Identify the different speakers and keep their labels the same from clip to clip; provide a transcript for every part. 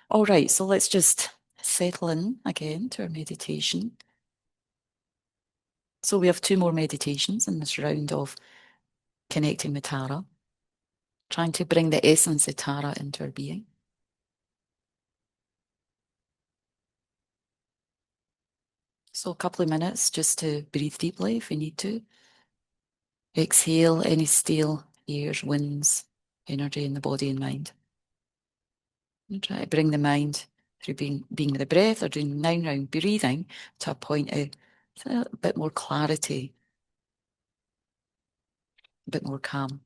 Speaker 1: All right, so let's just settle in again to our meditation. So we have 2 more meditations in this round of connecting with Tara, trying to bring the essence of Tara into our being. So a couple of minutes just to breathe deeply if we need to. Exhale any stale airs, winds, energy in the body and mind. And try to bring the mind through being with the breath or doing 9 round breathing to a point of a bit more clarity, a bit more calm.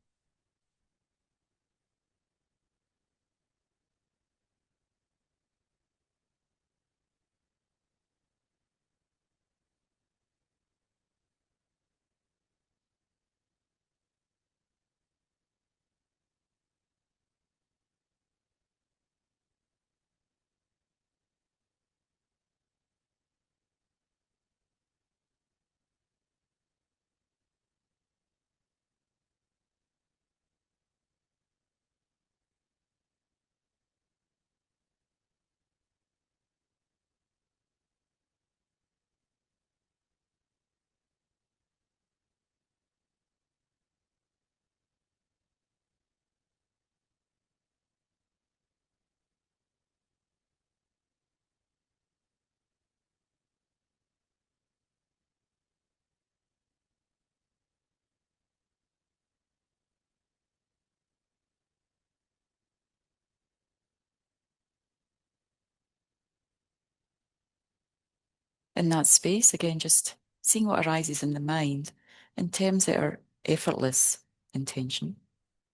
Speaker 1: In that space, again, just seeing what arises in the mind in terms that are effortless intention,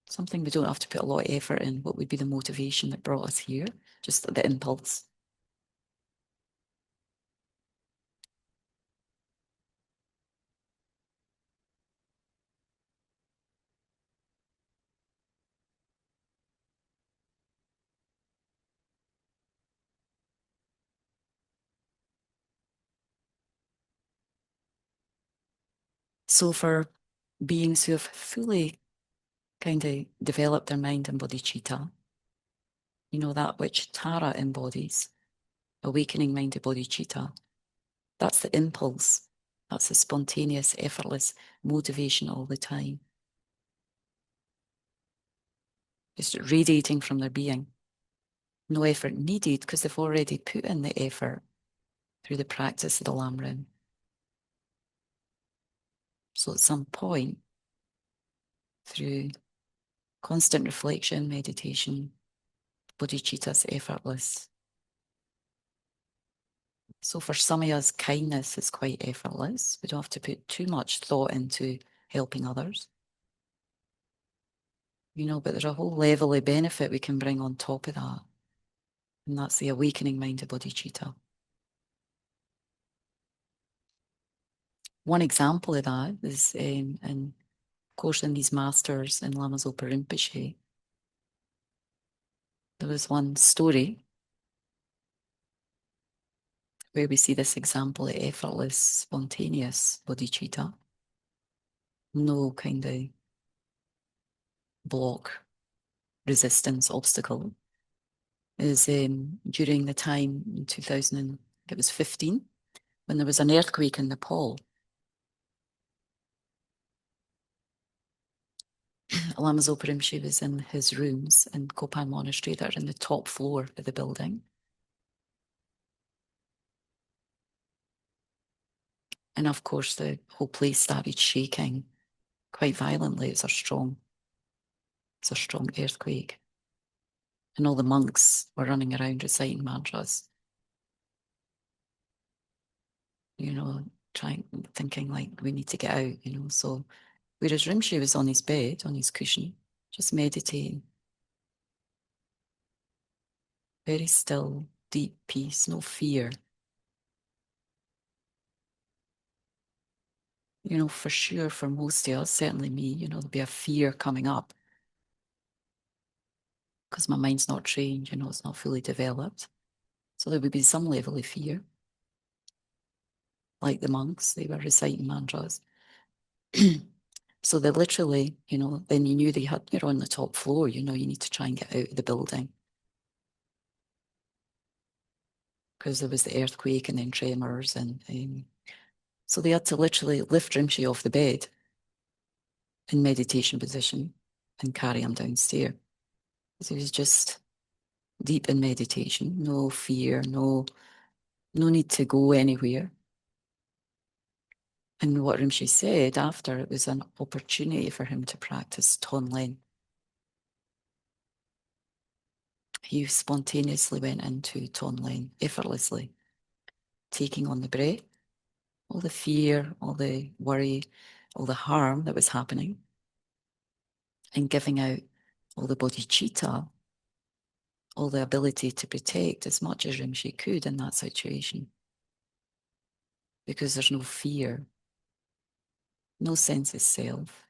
Speaker 1: something we don't have to put a lot of effort in. What would be the motivation that brought us here? Just the impulse. So for beings who have fully kind of developed their mind in bodhicitta, that which Tara embodies, awakening mind to bodhicitta, that's the impulse. That's the spontaneous, effortless motivation all the time. Just radiating from their being. No effort needed because they've already put in the effort through the practice of the Lamrim. So at some point, through constant reflection, meditation, bodhicitta's effortless. So for some of us, kindness is quite effortless. We don't have to put too much thought into helping others. But there's a whole level of benefit we can bring on top of that. And that's the awakening mind of bodhicitta. One example of that is in course in these masters in Lama Zopa Rinpoche. There was one story where we see this example of effortless, spontaneous bodhicitta. No kind of block, resistance, obstacle. Is during the time in 2015 when there was an earthquake in Nepal. Lama Zopa Rinpoche was in his rooms in Kopan Monastery that are in the top floor of the building. And of course, the whole place started shaking quite violently. It's a strong earthquake. And all the monks were running around reciting mantras, thinking like, we need to get out, So, whereas Rinpoche was on his bed, on his cushion, just meditating. Very still, deep peace, no fear. For sure, for most of us, certainly me, there'll be a fear coming up because my mind's not trained, it's not fully developed. So there would be some level of fear. Like the monks, they were reciting mantras. So they literally, then you knew you're on the top floor, you need to try and get out of the building. because there was the earthquake and then tremors. And so they had to literally lift Rimshi off the bed in meditation position and carry him downstairs. Because he was just deep in meditation, no fear, no need to go anywhere. And what Rimshi said after, it was an opportunity for him to practice Tonlen. He spontaneously went into Tonlen effortlessly, taking on the breath, all the fear, all the worry, all the harm that was happening, and giving out all the bodhicitta, all the ability to protect as much as Rimshi could in that situation. Because there's no fear, no sense of self,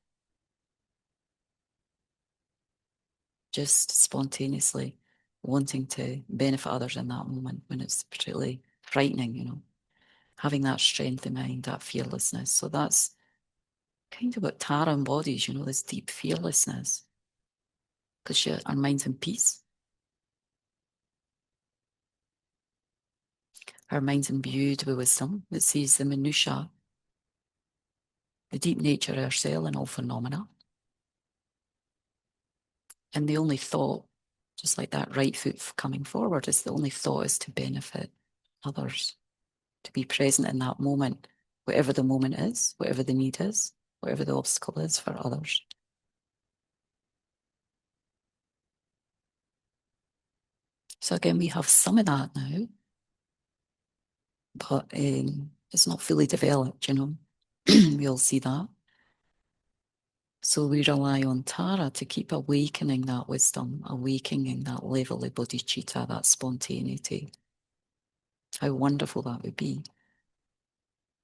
Speaker 1: just spontaneously wanting to benefit others in that moment when it's particularly frightening, having that strength of mind, that fearlessness. So that's kind of what Tara embodies, this deep fearlessness, because our mind's in peace. Our mind's imbued with wisdom that sees the minutiae, the deep nature of ourselves and all phenomena. And the only thought, just like that right foot coming forward, is the only thought is to benefit others, to be present in that moment, whatever the moment is, whatever the need is, whatever the obstacle is for others. So again, we have some of that now, but it's not fully developed, we all see that. So we rely on Tara to keep awakening that wisdom, awakening that level of bodhicitta, that spontaneity. How wonderful that would be.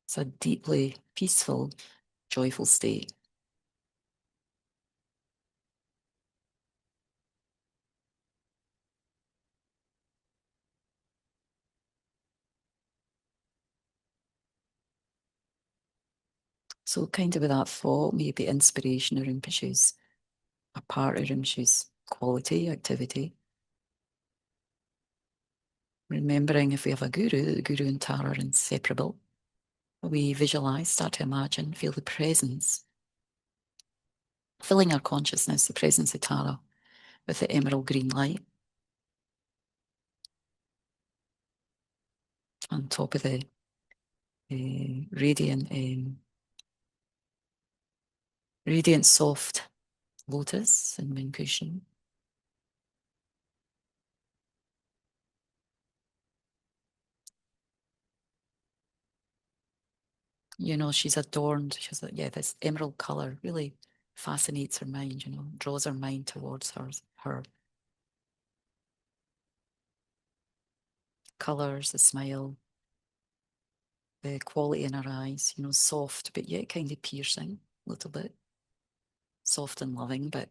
Speaker 1: It's a deeply peaceful, joyful state. So kind of with that thought, maybe inspiration of Rinpoche's, a part of Rinpoche's quality, activity. Remembering if we have a guru, the guru and Tara are inseparable. We visualize, start to imagine, feel the presence, filling our consciousness, the presence of Tara with the emerald green light on top of the radiant soft lotus and wind cushion. She's adorned. She's this emerald color really fascinates her mind, draws her mind towards her. Colors, the smile, the quality in her eyes, soft, but yet kind of piercing a little bit. Soft and loving, but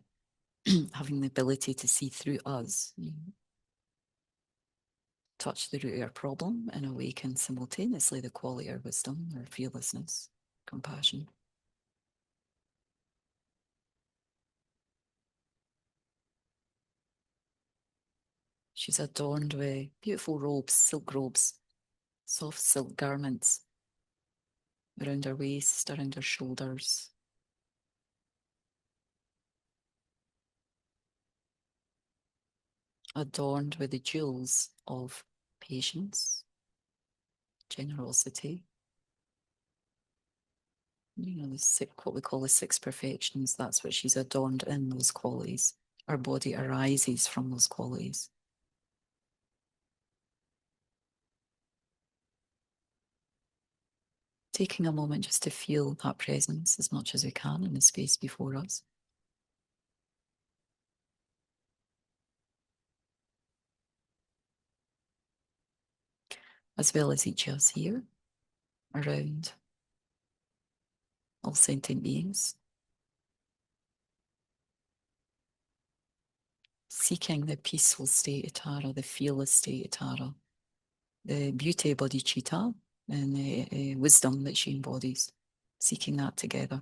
Speaker 1: having the ability to see through us, touch the root of our problem and awaken simultaneously the quality of our wisdom, our fearlessness, compassion. She's adorned with beautiful robes, silk robes, soft silk garments around her waist, around her shoulders. Adorned with the jewels of patience, generosity. What we call the 6 perfections, that's what she's adorned in, those qualities. Our body arises from those qualities. Taking a moment just to feel that presence as much as we can in the space before us. As well as each of us here, around all sentient beings. Seeking the peaceful state of Tara, the fearless state of Tara, the beauty of bodhicitta and the wisdom that she embodies, seeking that together.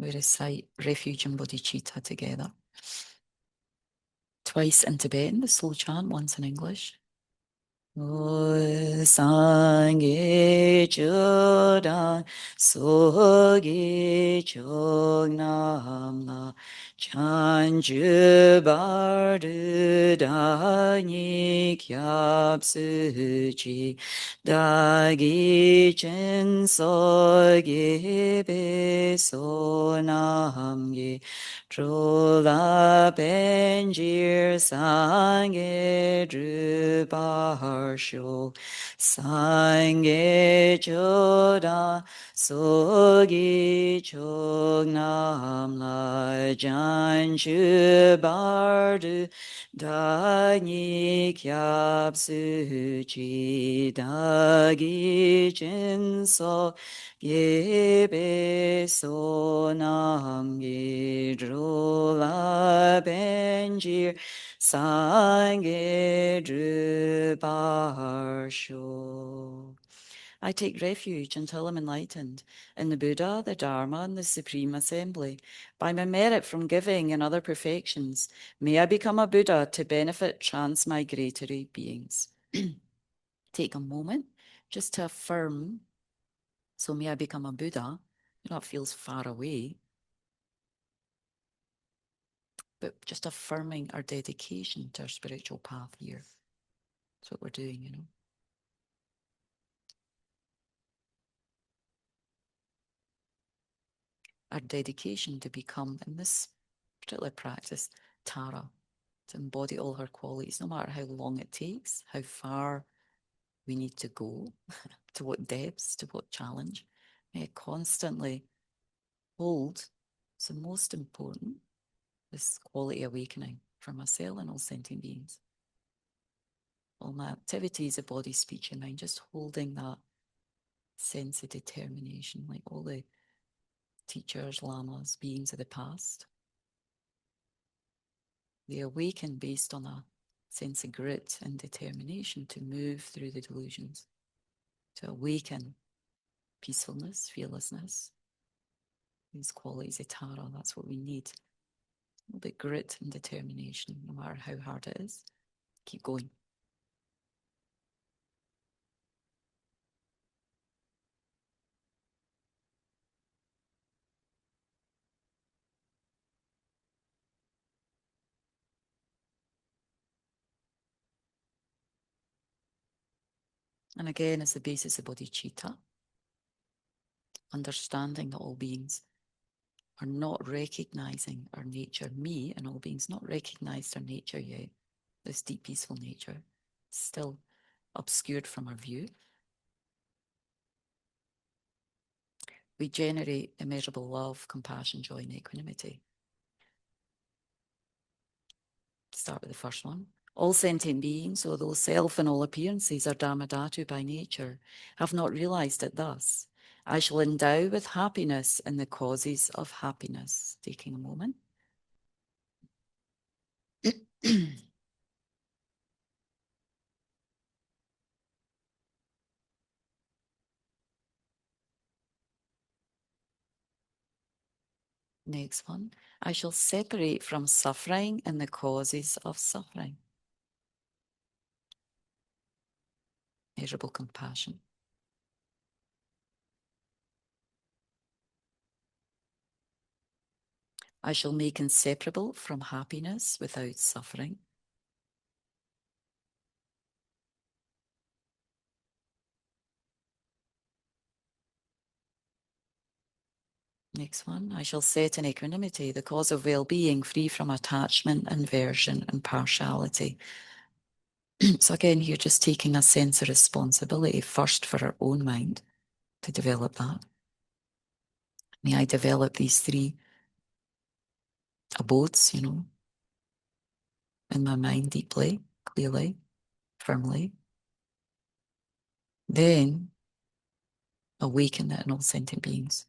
Speaker 1: We recite refuge and bodhicitta together. Twice in Tibetan, the slow chant, once in English. Sangye chodan sogi chognam la chanju bardu dani kyab suji dagi chen sogi be sonam Trula benjir sange druparsho sange choda sogi chognam la janchu bardu dani kyab suchi dagi jinso Yebe sonam gidrula benjir sange druparsho. I take refuge until I'm enlightened in the Buddha, the Dharma, and the Supreme Assembly. By my merit from giving and other perfections, may I become a Buddha to benefit transmigratory beings. Take a moment just to affirm. So may I become a Buddha. It feels far away, but just affirming our dedication to our spiritual path here. That's what we're doing. Our dedication to become, in this particular practice, Tara, to embody all her qualities, no matter how long it takes, how far we need to go, to what depths, to what challenge. May I constantly hold, it's the most important, this quality awakening for myself and all sentient beings. All my activities of body, speech, and mind, just holding that sense of determination, like all the teachers, lamas, beings of the past. They awaken based on a sense of grit and determination to move through the delusions, to awaken peacefulness, fearlessness, these qualities of Tara. That's what we need. A little bit grit and determination, no matter how hard it is. Keep going. And again, as the basis of bodhicitta, understanding that all beings are not recognizing our nature. Me and all beings not recognized our nature yet. This deep, peaceful nature, still obscured from our view. We generate immeasurable love, compassion, joy, and equanimity. Start with the first one. All sentient beings, although self in all appearances are dharmadhatu by nature, have not realized it thus. I shall endow with happiness in the causes of happiness. Taking a moment. Next one. I shall separate from suffering in the causes of suffering. Measurable compassion. I shall make inseparable from happiness without suffering. Next one. I shall set in equanimity the cause of well-being, free from attachment, aversion, and partiality. So again, here just taking a sense of responsibility first for our own mind to develop that. May I develop these three abodes, in my mind deeply, clearly, firmly. Then awaken it in all sentient beings.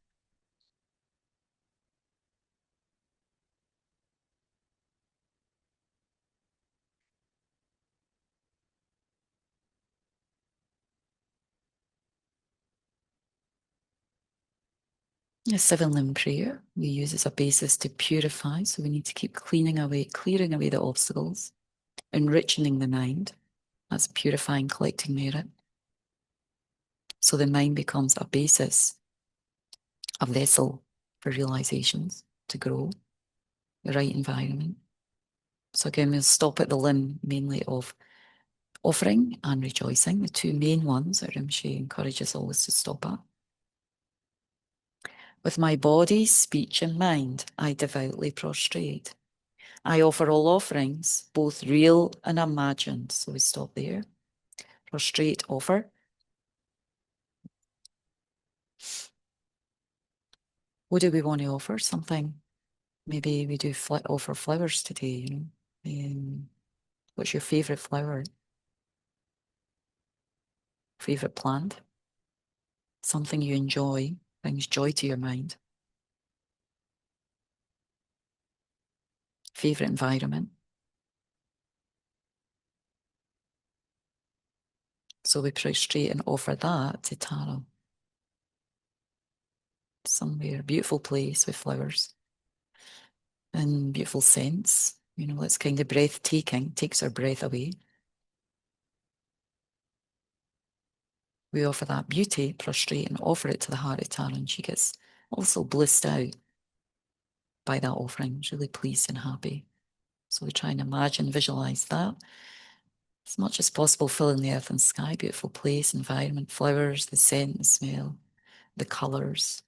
Speaker 1: A 7-limb prayer we use as a basis to purify, so we need to keep clearing away the obstacles, enriching the mind. That's purifying, collecting merit. So the mind becomes a basis, a vessel for realizations to grow, the right environment. So again, we'll stop at the limb mainly of offering and rejoicing, the two main ones that Rinpoche encourages always to stop at. With my body, speech, and mind, I devoutly prostrate. I offer all offerings, both real and imagined. So we stop there. Prostrate, offer. What do we want to offer? Something. Maybe we do offer flowers today, you know. What's your favourite flower? Favourite plant? Something you enjoy, brings joy to your mind. Favourite environment? So we prostrate and offer that to Tara. Somewhere, beautiful place with flowers and beautiful scents. You know, it's kind of breathtaking, takes our breath away. We offer that beauty, prostrate, and offer it to the heart of Tara, and she gets also blissed out by that offering, really pleased and happy. So we try and imagine, visualize that as much as possible, filling the earth and sky, beautiful place, environment, flowers, the scent, the smell, the colours.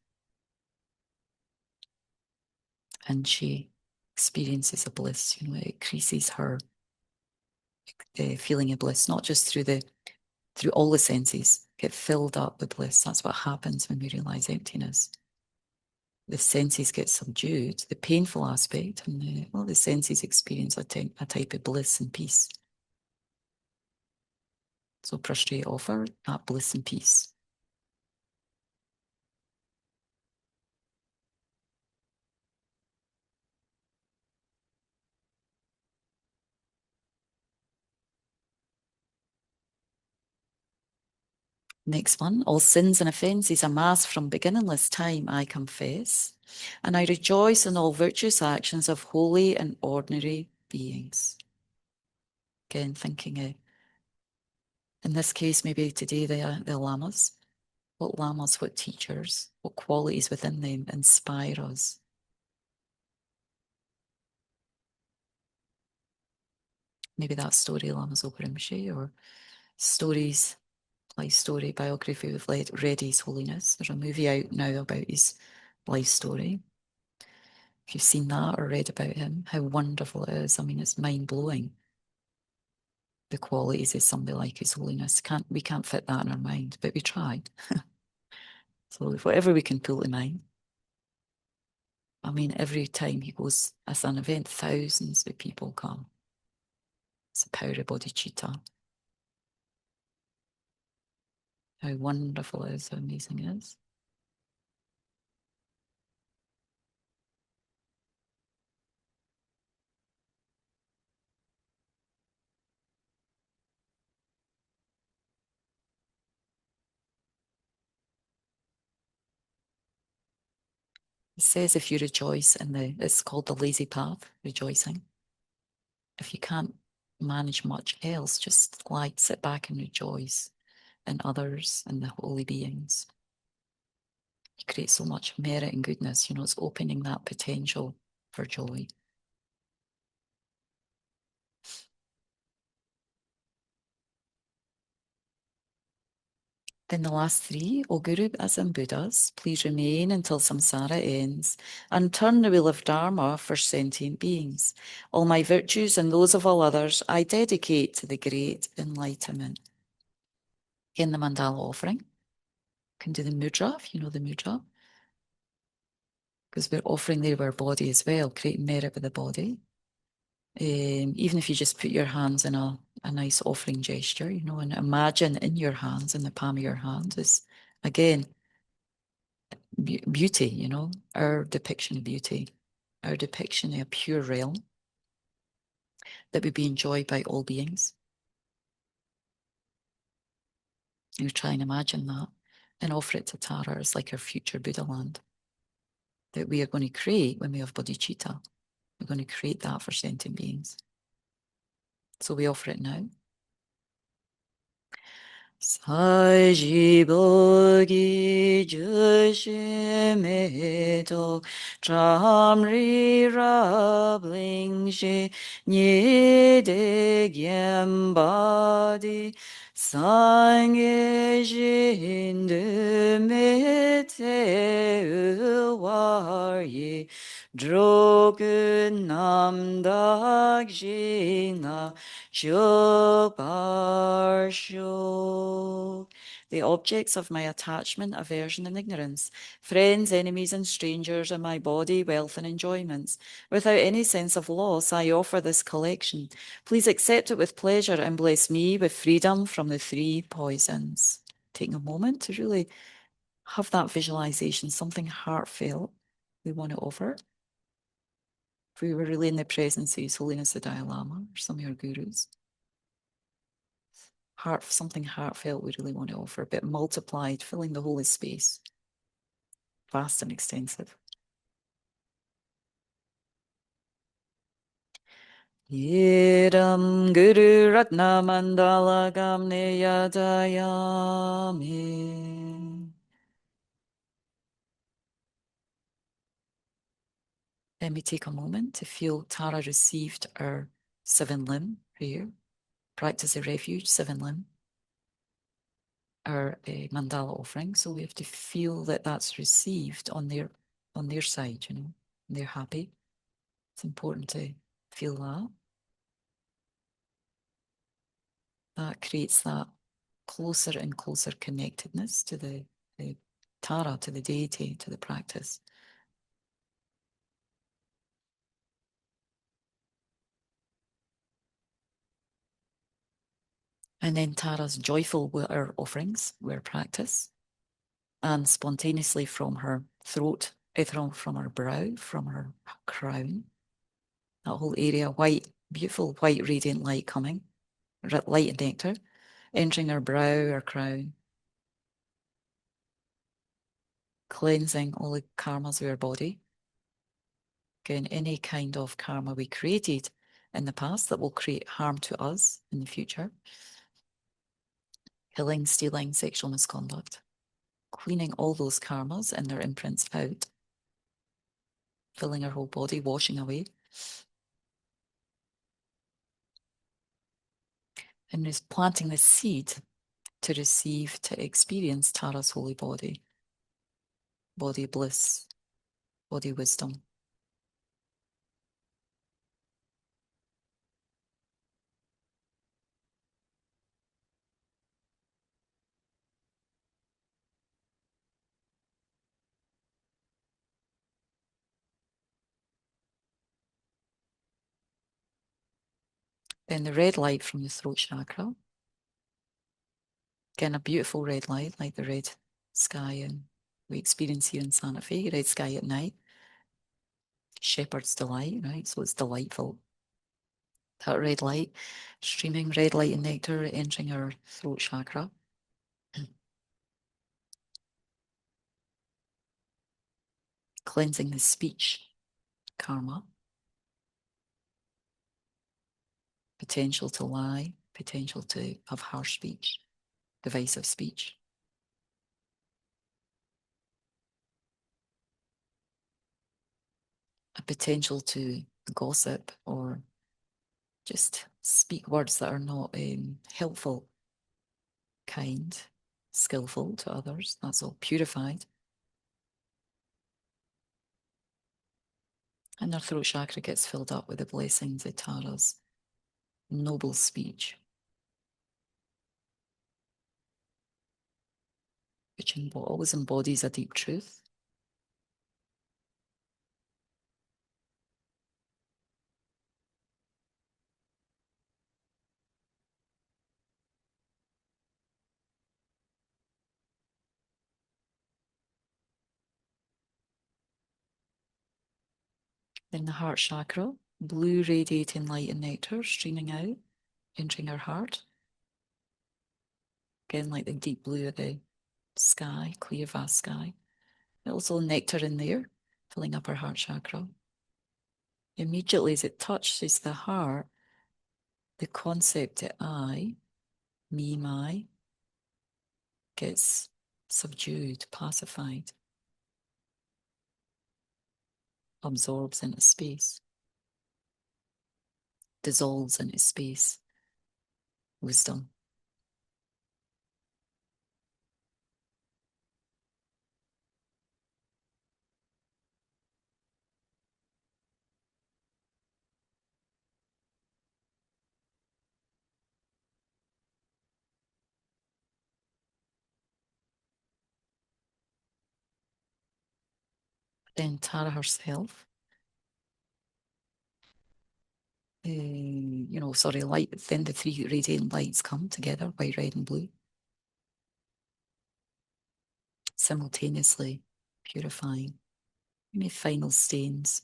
Speaker 1: And she experiences a bliss, you know, it increases her feeling of bliss, not just through all the senses, get filled up with bliss. That's what happens when we realize emptiness. The senses get subdued, the painful aspect, and the senses experience a type of bliss and peace. So prostrate, offer that bliss and peace. Next one, all sins and offences amassed from beginningless time I confess, and I rejoice in all virtuous actions of holy and ordinary beings. Again, thinking in this case, maybe today the lamas. What lamas, what teachers, what qualities within them inspire us? Maybe that story, Lamas Rinpoche, or stories, life story, biography we've read His Holiness. There's a movie out now about his life story. If you've seen that or read about him, how wonderful it is. I mean, it's mind-blowing. The qualities of somebody like His Holiness. We can't fit that in our mind, but we try. So whatever we can pull to mind. I mean, every time he goes as an event, thousands of people come. It's the power of bodhicitta. How wonderful it is, how amazing it is. It says if you rejoice it's called the lazy path, rejoicing. If you can't manage much else, just sit back and rejoice in others and the holy beings. You create so much merit and goodness, it's opening that potential for joy. Then the last three, O Guru as in Buddhas, please remain until samsara ends and turn the wheel of Dharma for sentient beings. All my virtues and those of all others I dedicate to the great enlightenment. In the mandala offering, you can do the mudra, if you know the mudra, because we're offering there our body as well, creating merit with the body. Even if you just put your hands in a nice offering gesture, and imagine in your hands, in the palm of your hand, is again beauty, our depiction of beauty, our depiction of a pure realm that would be enjoyed by all beings. You try and imagine that and offer it to Tara as like our future Buddha land. that we are going to create when we have bodhicitta. We're going to create that for sentient beings. So we offer it now. 사지보기 주심에도 잠리랍링시 니데겜바디 상계신드메테의와이 drogun남닥징나 Shubarshu. The objects of my attachment, aversion, and ignorance, friends, enemies, and strangers, and my body, wealth, and enjoyments. Without any sense of loss, I offer this collection. Please accept it with pleasure and bless me with freedom from the three poisons. Taking a moment to really have that visualization, something heartfelt we want to offer. If we were really in the presence of His Holiness the Dalai Lama or some of your gurus. Something heartfelt we really want to offer, but multiplied, filling the whole space. Vast and extensive. Yedam Guru Ratna Mandala Gamne Yadayami. Then we take a moment to feel Tara received our 7-limb prayer, practice of refuge, 7-limb, our mandala offering. So we have to feel that that's received on their side, they're happy. It's important to feel that. That creates that closer and closer connectedness to the Tara, to the deity, to the practice. And then Tara's joyful our offerings, were practice, and spontaneously from her throat, from her brow, from her crown, that whole area, white, beautiful white radiant light coming, light and nectar, entering her brow, her crown, cleansing all the karmas of our body. Again, any kind of karma we created in the past that will create harm to us in the future. Killing, stealing, sexual misconduct. Cleaning all those karmas and their imprints out. Filling our whole body, washing away. And is planting the seed to receive, to experience Tara's holy body. Body bliss, body wisdom. Then the red light from the throat chakra. Again, a beautiful red light, like the red sky and we experience here in Santa Fe, red sky at night. Shepherd's delight, right? So it's delightful. That red light, streaming red light and nectar entering our throat chakra. Cleansing the speech karma. Potential to lie, potential to have harsh speech, divisive speech. A potential to gossip or just speak words that are not helpful, kind, skillful to others. That's all purified. And our throat chakra gets filled up with the blessings of Tara's noble speech, which always embodies a deep truth. Then the heart chakra, blue radiating light and nectar streaming out, entering our heart. Again, like the deep blue of the sky, clear, vast sky. Also nectar in there, filling up our heart chakra. Immediately as it touches the heart, the concept that I, me, my, gets subdued, pacified, absorbs into space, dissolves into space. Wisdom. Then Tara herself, light. Then the three radiant lights come together, white, red, and blue, simultaneously purifying any final stains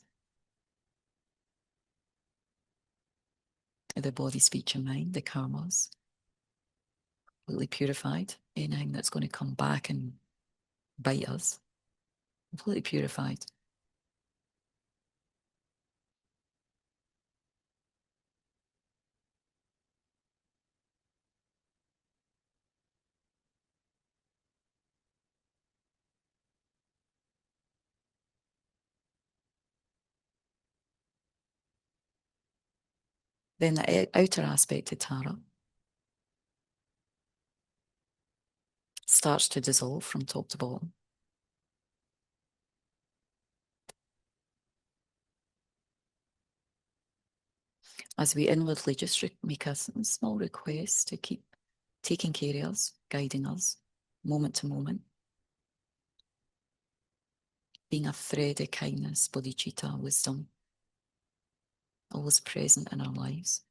Speaker 1: of the body, speech, and mind, the karmas, completely purified. Anything that's going to come back and bite us, completely purified. Then the outer aspect of Tara starts to dissolve from top to bottom. As we inwardly just make a small request to keep taking care of us, guiding us, moment to moment, being a thread of kindness, bodhicitta, wisdom, always present in our lives,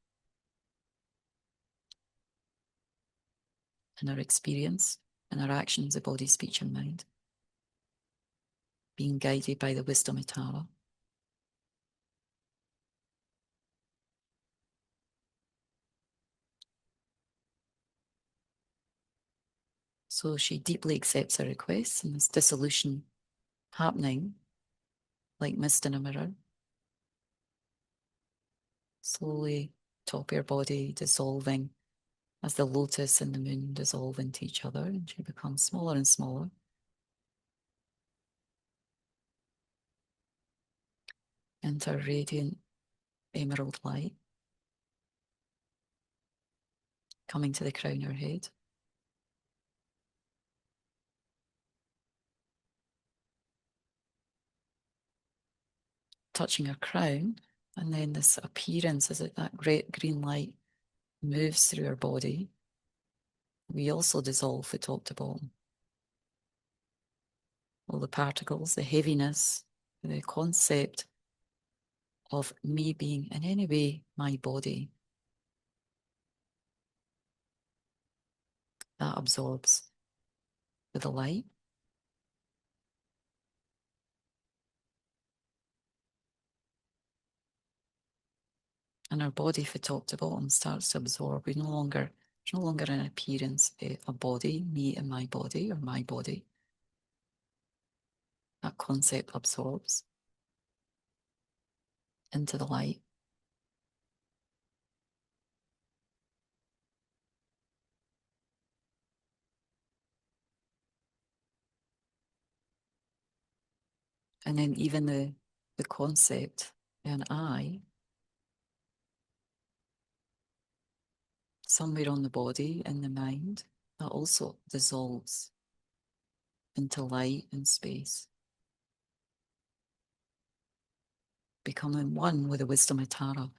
Speaker 1: in our experience, in our actions of body, speech, and mind, being guided by the wisdom of Tara. So she deeply accepts our requests, and this dissolution happening like mist in a mirror. Slowly, top of her body dissolving as the lotus and the moon dissolve into each other, and she becomes smaller and smaller. Into a radiant emerald light coming to the crown of her head. Touching her crown, and then this appearance as that great green light moves through her body. We also dissolve from top to bottom. All the particles, the heaviness, the concept of me being in any way my body, that absorbs with the light. And our body from top to bottom starts to absorb. There's no longer an appearance, a body, me and my body, or my body. That concept absorbs into the light. And then even the concept, an I, somewhere on the body, in the mind, that also dissolves into light and space, becoming one with the wisdom of Tara.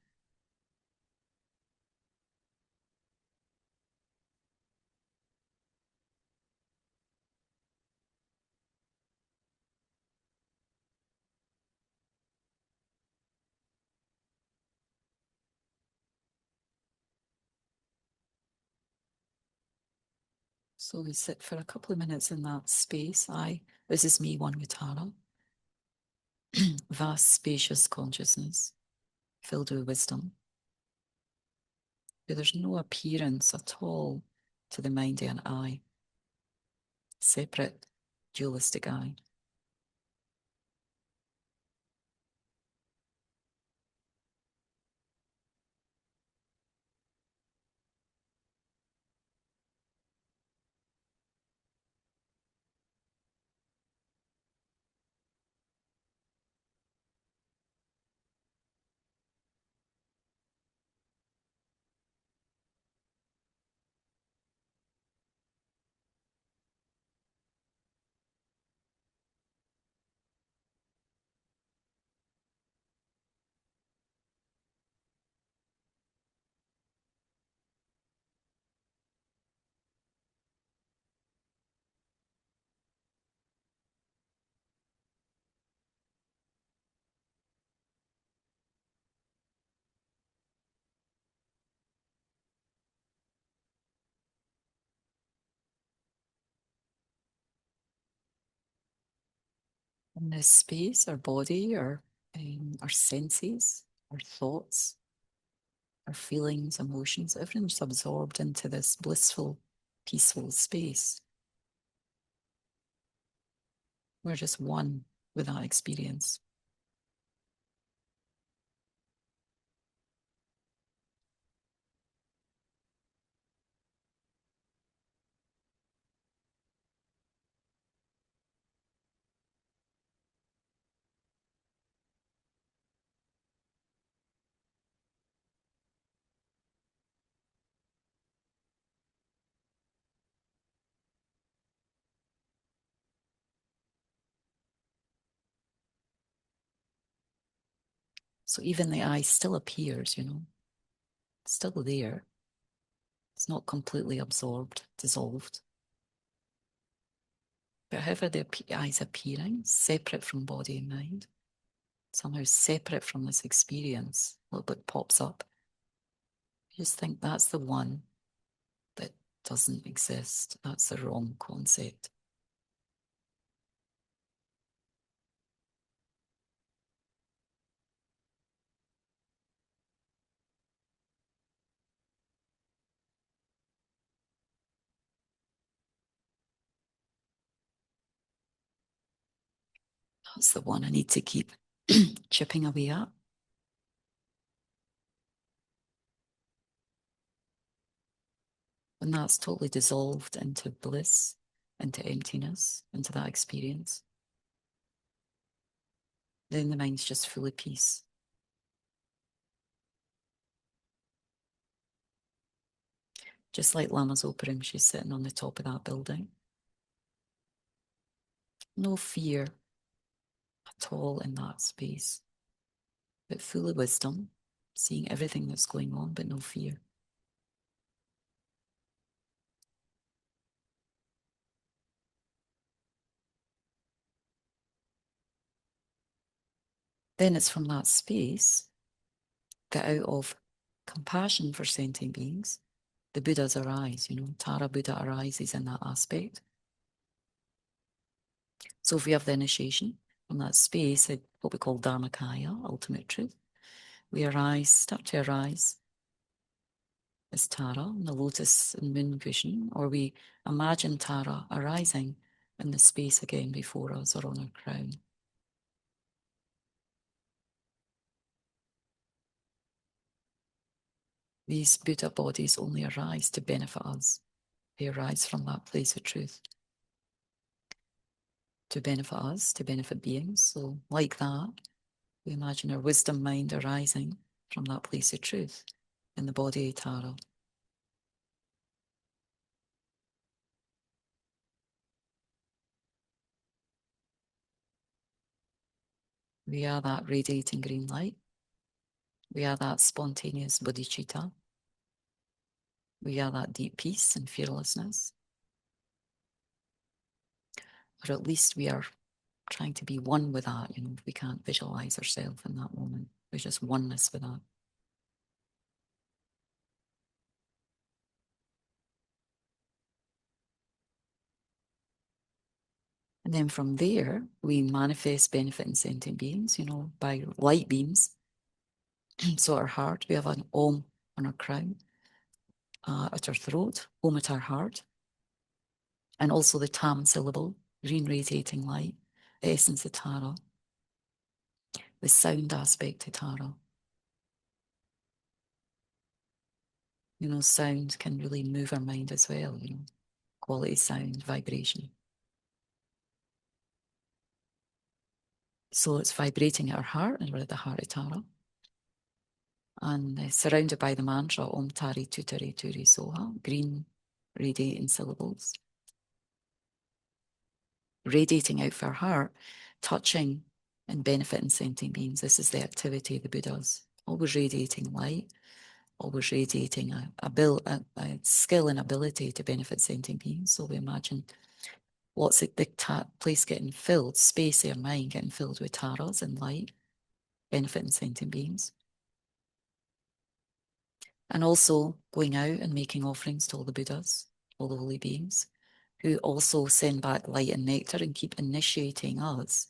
Speaker 1: So we sit for a couple of minutes in that space. This is me, one with Tara. Vast, spacious consciousness, filled with wisdom. But there's no appearance at all to the mind of an I, separate, dualistic I. in this space, our body, our senses, our thoughts, our feelings, emotions, everything's absorbed into this blissful, peaceful space. We're just one with that experience. So even the eye still appears, still there. It's not completely absorbed, dissolved. But however the eye's appearing, separate from body and mind, somehow separate from this experience, a little bit pops up. You just think that's the one that doesn't exist. That's the wrong concept. That's the one I need to keep chipping away at. When that's totally dissolved into bliss, into emptiness, into that experience, then the mind's just full of peace. Just like Lama Zoparim, she's sitting on the top of that building. No fear at all in that space, but full of wisdom, seeing everything that's going on, but no fear. Then it's from that space that out of compassion for sentient beings, the Buddhas arise, Tara Buddha arises in that aspect. So if we have the initiation from that space, what we call Dharmakaya, ultimate truth, we start to arise as Tara in the lotus and moon vision, or we imagine Tara arising in the space again before us or on our crown. These Buddha bodies only arise to benefit us. They arise from that place of truth to benefit us, to benefit beings. So like that, we imagine our wisdom mind arising from that place of truth in the body of Tara. We are that radiating green light. We are that spontaneous bodhicitta. We are that deep peace and fearlessness. Or at least we are trying to be one with that. We can't visualize ourselves in that moment. There's just oneness with that. And then from there, we manifest benefit in sentient beings, by light beams. So our heart, we have an Om on our crown, at our throat, Om at our heart, and also the Tam syllable, green radiating light, the essence of Tara, the sound aspect of Tara. Sound can really move our mind as well, quality sound, vibration. So it's vibrating at our heart, and we're at the heart of Tara. And surrounded by the mantra Om Tari Tutari Turi Soha, green radiating syllables. Radiating out for our heart, touching and benefiting sentient beings. This is the activity of the Buddhas. Always radiating light, always radiating a skill and ability to benefit sentient beings. So we imagine lots of the place getting filled, space of our mind getting filled with taras and light, benefiting sentient beings. And also going out and making offerings to all the Buddhas, all the holy beings, who also send back light and nectar and keep initiating us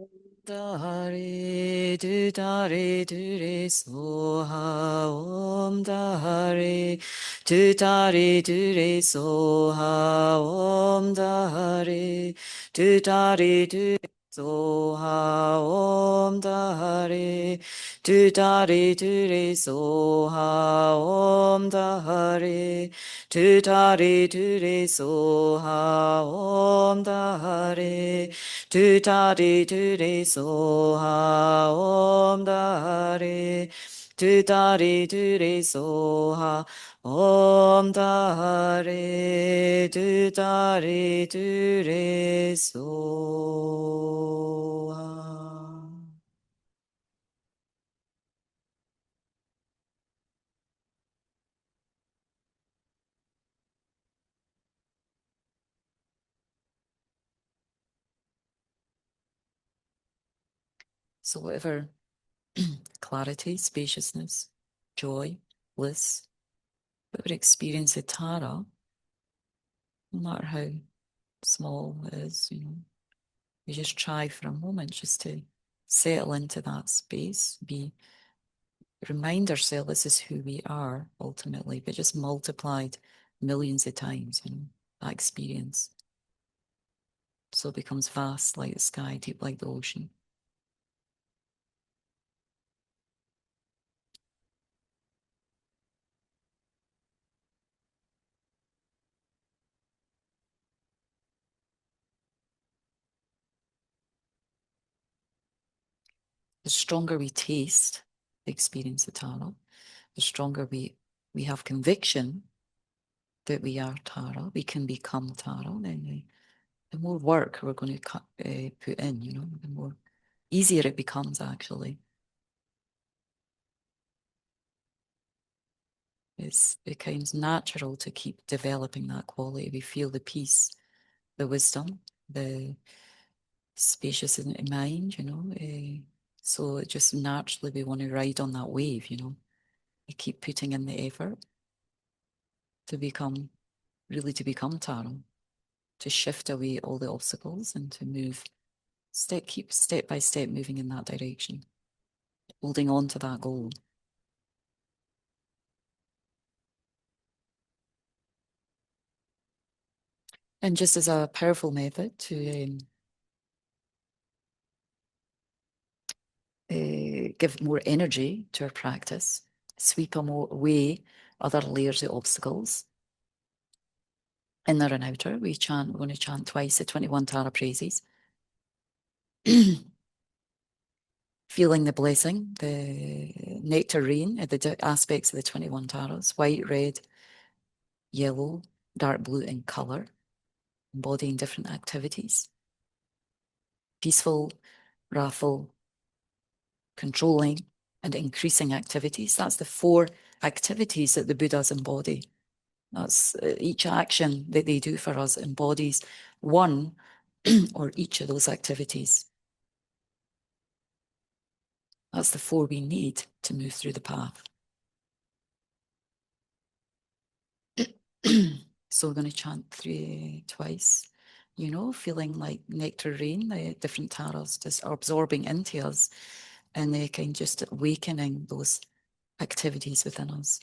Speaker 1: Dare du dare du re so ha om dare du dare du re so ha om dare du dare du so ha om dare du dare du re so ha om dare du dare du re so ha om dare du da di du di so ha om da re du da di du di so ha om da re du da di du di so ha. So whatever clarity, spaciousness, joy, bliss, whatever experience of Tara, no matter how small it is, you just try for a moment just to settle into that space, remind ourselves this is who we are ultimately, but just multiplied millions of times, that experience. So it becomes vast like the sky, deep like the ocean. The stronger we taste the experience of Tara, the stronger we have conviction that we are Tara, we can become Tara, then the more work we're going to put in, the more easier it becomes actually. It becomes natural to keep developing that quality. We feel the peace, the wisdom, the spacious in mind, so it just naturally we want to ride on that wave, We keep putting in the effort to become, really to become Tara, to shift away all the obstacles and to keep step by step moving in that direction, holding on to that goal. And just as a powerful method to give more energy to our practice, sweep away other layers of obstacles. Inner and outer, we're going to chant twice the 21 Tara praises. Feeling the blessing, the nectar rain, the aspects of the 21 Taras, white, red, yellow, dark blue in colour, embodying different activities. Peaceful, wrathful, controlling, and increasing activities. That's the 4 activities that the Buddhas embody. That's each action that they do for us embodies one or each of those activities. That's the 4 we need to move through the path. So we're going to chant 3 twice, feeling like nectar rain, the different taras just absorbing into us and they kind of just awakening those activities within us.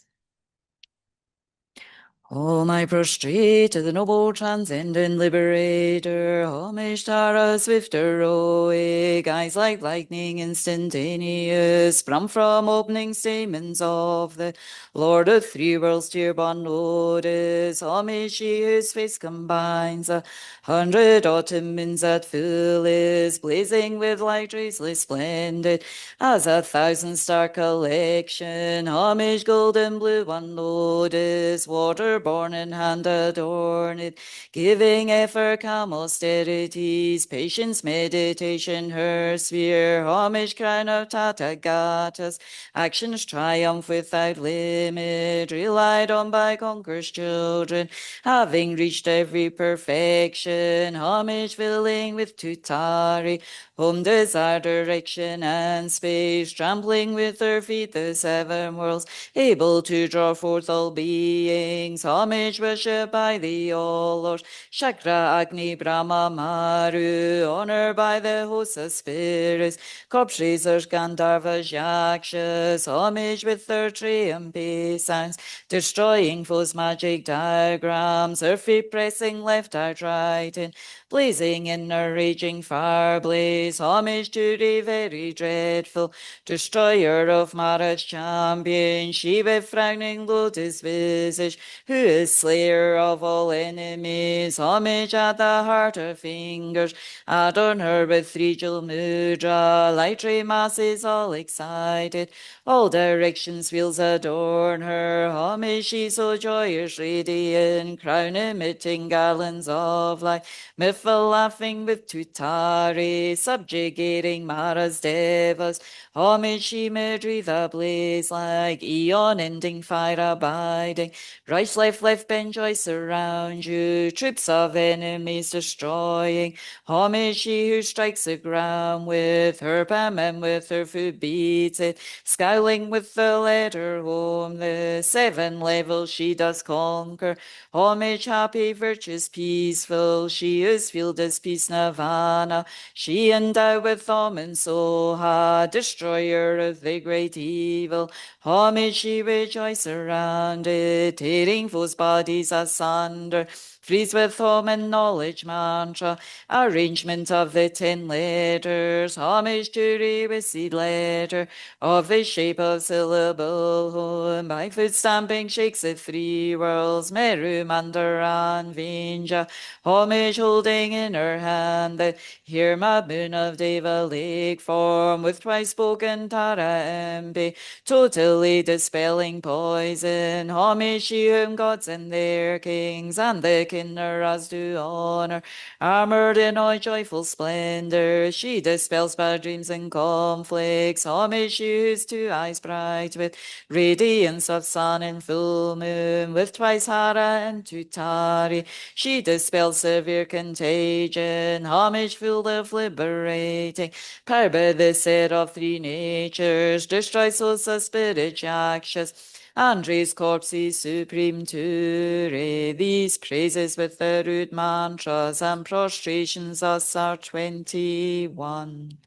Speaker 1: Om I prostrate to the noble transcendent liberator, homage Tara swifter awake, eyes like lightning instantaneous, sprung from opening stamens of the Lord of 3 worlds, tear bond notice, homage she whose face combines 100 autumn moons at full is, blazing with light traceless splendid, as 1,000-star collection, homage golden blue one lotus, water born in hand adorned, giving effort calm austerities, patience meditation her sphere, homage crown of Tathagatas, actions triumph without limit, relied on by conquerors children, having reached every perfection, homage filling with tutari, home desire, direction, and space, trampling with her feet the 7 worlds, able to draw forth all beings, homage worship by the all Lord. Chakra, Agni, Brahma, Maru, honor by the hosts of spirits. Corpsrazers, Gandharvas, Yakshas, homage with their triumphant sounds, destroying foes' magic diagrams, her feet pressing left out right in, blazing in a raging fire blaze, homage to the very dreadful destroyer of Mara's champion, she with frowning lotus visage, who is slayer of all enemies, homage at the heart of fingers, adorn her with three jewel mudra, light ray masses all excited, all directions wheels adorn her, homage she so joyous radiant, crown emitting garlands of light, Miffle laughing with tutari, subjugating Mara's devas, homage she may breathe a blaze like eon ending fire abiding, Rice life left Ben Joyce around you, troops of enemies destroying, homage she who strikes the ground with her palm and with her foot beats it, scowling with the letter home, the seven levels she does conquer, homage happy, virtuous, peaceful, she is filled as peace nirvana, she endowed with Om and Soha, destroyer of the great evil, homage she rejoice around it, tearing foes' bodies asunder, freeze with Om and knowledge mantra, arrangement of the 10 letters, homage to the receipt letter, of the shape of syllable home, by foot stamping shakes the three worlds, Meru, Mandaran, Vinja, homage holding in her hand the Hirma moon of Deva Lake form, with twice spoken Tara Mb, totally dispelling poison, homage she whom gods and their kings and the Kinnaras do honor, armored in all joyful splendor, she dispels bad dreams and conflicts, homage she whose two eyes bright with radiance of sun and full moon, with twice Hara and Tutari, she dispels severe contagion, homage full of liberating, power by the set of three natures, destroys souls of spirit Yakshas, Andre's corpse is supreme to these praises with the rude mantras and prostrations us are 21.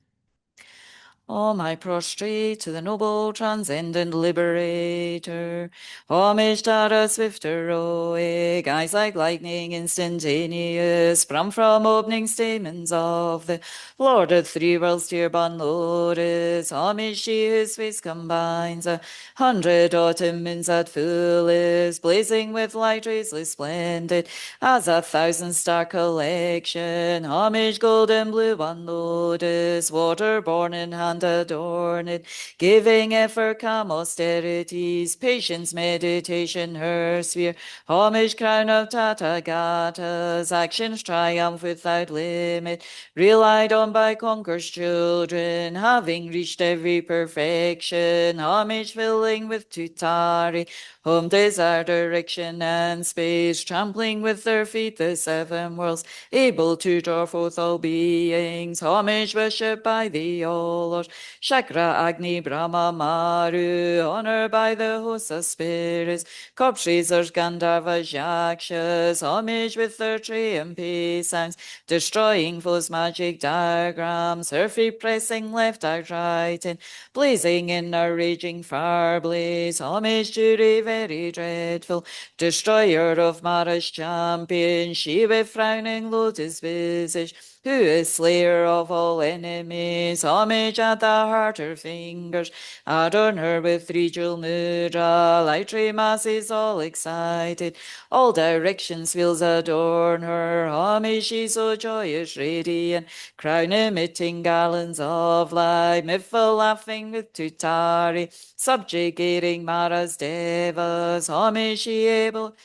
Speaker 1: Om I prostrate to the noble transcendent liberator. Homage Tara swift heroic, eyes like lightning instantaneous, sprung from opening stamens of the Lord of three worlds, dear born lotus. Homage she whose face combines 100 autumn moons at fullest, blazing with light rays splendid, as 1,000 star collection. Homage golden blue on lotus, water-born in hand adorned, giving effort calm austerities, patience, meditation, her sphere. Homage crown of Tathagatas, actions triumph without limit, relied on by conquerors' children, having reached every perfection. Homage filling with tutari, home desire, direction, and space, trampling with their feet the seven worlds, able to draw forth all beings. Homage worship by the all Lord. Chakra, Agni, Brahma, Maru, honor by the hosts of spirits. Corpsrazers, Gandharvas, Yakshas, homage with their triumphant sounds, destroying foes' magic diagrams, her feet pressing left out right in, blazing in a raging fire blaze, homage to the very dreadful destroyer of Mara's champion, she with frowning lotus visage, who is slayer of all enemies, homage at the heart her fingers, adorn her with three jewel mudra, light ray masses all excited, all directions wheels adorn her, homage she so joyous radiant, crown emitting garlands of light, Miffle laughing with tutari, subjugating Mara's devas, homage she able,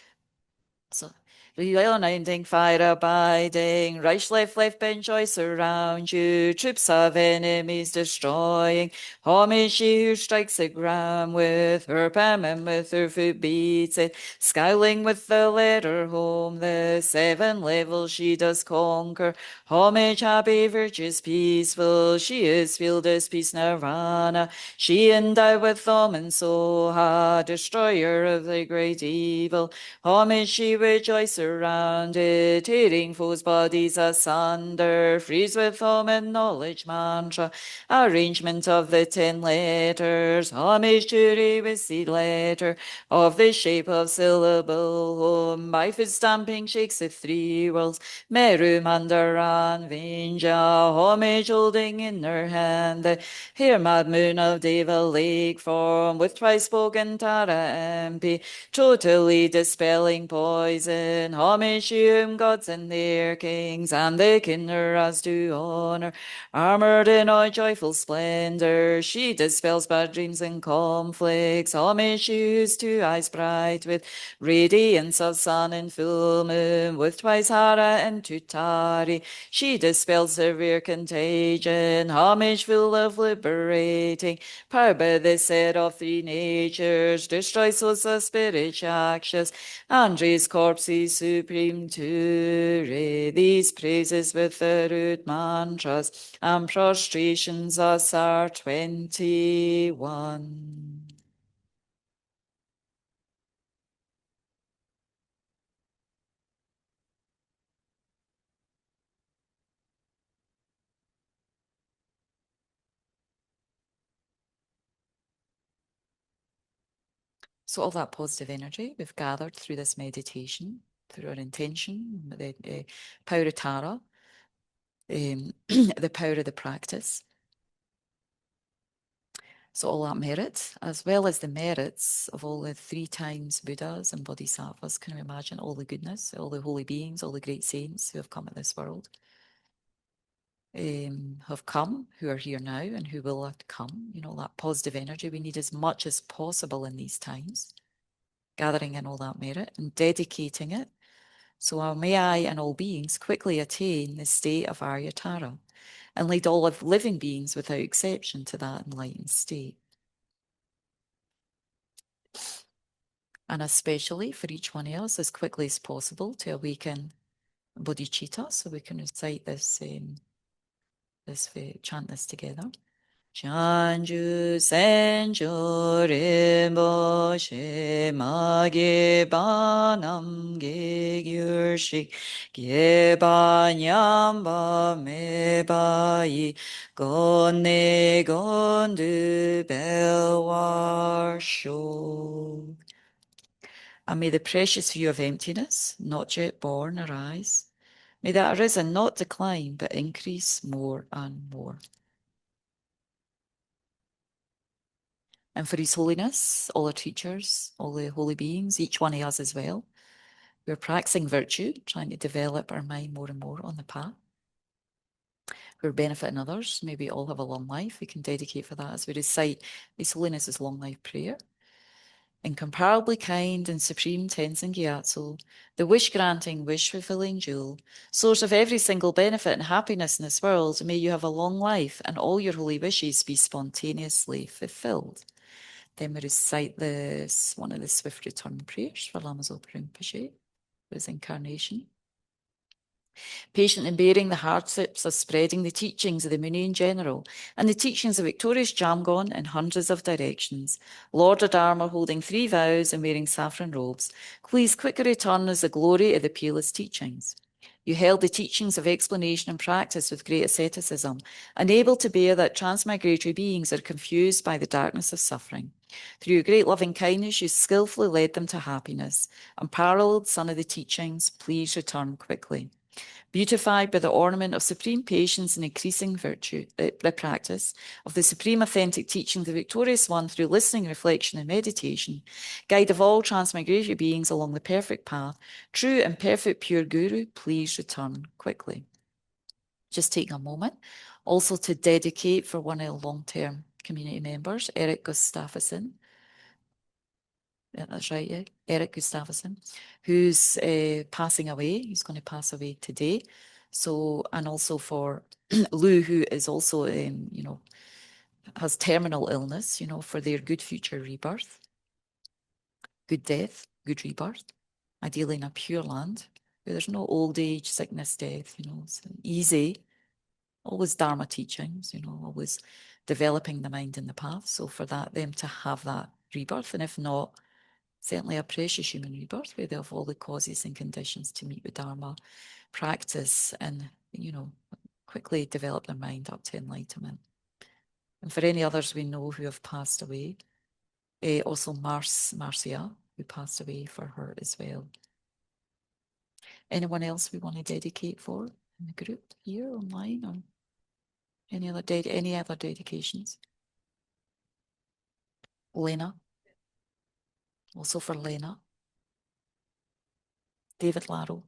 Speaker 1: so Unending fire abiding, right, left bench, I surround you, troops of enemies destroying. Homage she who strikes the ground with her palm and with her foot beats it, scaling with the letter home, the 7 levels she does conquer. Homage happy, virtuous, peaceful, she is filled as peace nirvana. She endowed with Om Soha, destroyer of the great evil. Homage she rejoice surrounded, tearing foes' bodies asunder, freeze with Om and knowledge mantra, arrangement of the 10 letters. Homage to Revis the letter of the shape of syllable. Om by foot stamping shakes the 3 worlds. Meru Mandaran Vinja, homage holding in her hand the hair mad moon of Deva Lake form with twice spoken Tara MP, totally dispelling poison. Homage to whom gods and their kings and the Kinneras do honor. Armored in all joyful splendor, she dispels bad dreams and conflicts. Homage to whose 2 eyes bright with radiance of sun and full moon, with twice Hara and Tutari. She dispels severe contagion. Homage full of liberating power by the set of 3 natures, destroys souls of spirit actions. Andre's corpse is supreme to these praises with the root mantras and prostrations us are 21. So all that positive energy we've gathered through this meditation, through our intention, the power of Tara, the power of the practice. So all that merit, as well as the merits of all the 3 times Buddhas and Bodhisattvas, can you imagine all the goodness, all the holy beings, all the great saints who have come at this world, have come, who are here now and who will come, that positive energy we need as much as possible in these times, gathering in all that merit and dedicating it. So may I and all beings quickly attain the state of Aryatara and lead all of living beings without exception to that enlightened state. And especially for each one of us as quickly as possible to awaken bodhicitta, so we can recite this, chant this together. Chanju senju rinpo she ma ge ba nam ge gyur shik ge ba nyam ba me ba yi gon ne gon du bel war sho. And may the precious view of emptiness, not yet born, arise. May that arisen not decline, but increase more and more. And for His Holiness, all our teachers, all the holy beings, each one of us as well, we're practicing virtue, trying to develop our mind more and more on the path. We're benefiting others. May we all have a long life. We can dedicate for that as we recite His Holiness's long life prayer. Incomparably kind and supreme Tenzin Gyatso, the wish-granting, wish-fulfilling jewel, source of every single benefit and happiness in this world, may you have a long life and all your holy wishes be spontaneously fulfilled. Then we recite one of the swift return prayers for Lama Zopa Rinpoche, his incarnation. Patient in bearing the hardships of spreading the teachings of the Muni in general, and the teachings of victorious Jamgon in hundreds of directions, Lord of Dharma holding 3 vows and wearing saffron robes, please quickly return as the glory of the peerless teachings. You held the teachings of explanation and practice with great asceticism, unable to bear that transmigratory beings are confused by the darkness of suffering. Through your great loving kindness, you skillfully led them to happiness. Unparalleled Son of the teachings, please return quickly. Beautified by the ornament of supreme patience and increasing virtue, the practice of the supreme authentic teaching of the victorious one through listening, reflection, and meditation, guide of all transmigratory beings along the perfect path, true and perfect pure Guru, please return quickly. Just take a moment also to dedicate for one of the long-term community members, Eric Gustafsson, Yeah, that's right, yeah. Eric Gustafsson, who's passing away. He's going to pass away today. So, and also for Lou, who is also, has terminal illness, for their good future rebirth, good death, good rebirth, ideally in a pure land where there's no old age, sickness, death, it's easy. Always Dharma teachings, always developing the mind and the path. So for them to have that rebirth, and if not, certainly a precious human rebirth where they have all the causes and conditions to meet with Dharma practice and, quickly develop their mind up to enlightenment. And for any others we know who have passed away, also Marcia, who passed away, for her as well. Anyone else we want to dedicate for in the group here online, or any other dedications? Lena, also for Lena. David Laro.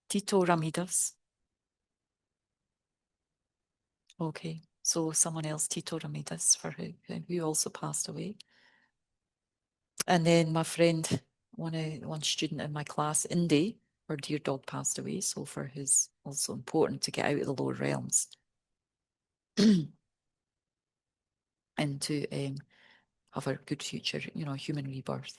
Speaker 1: Tito Ramidas. Okay, so someone else, Tito Ramidas, for who also passed away. And then my friend, one student in my class, Indy, her dear dog passed away. So for his, also important to get out of the lower realms and to have a good future, human rebirth.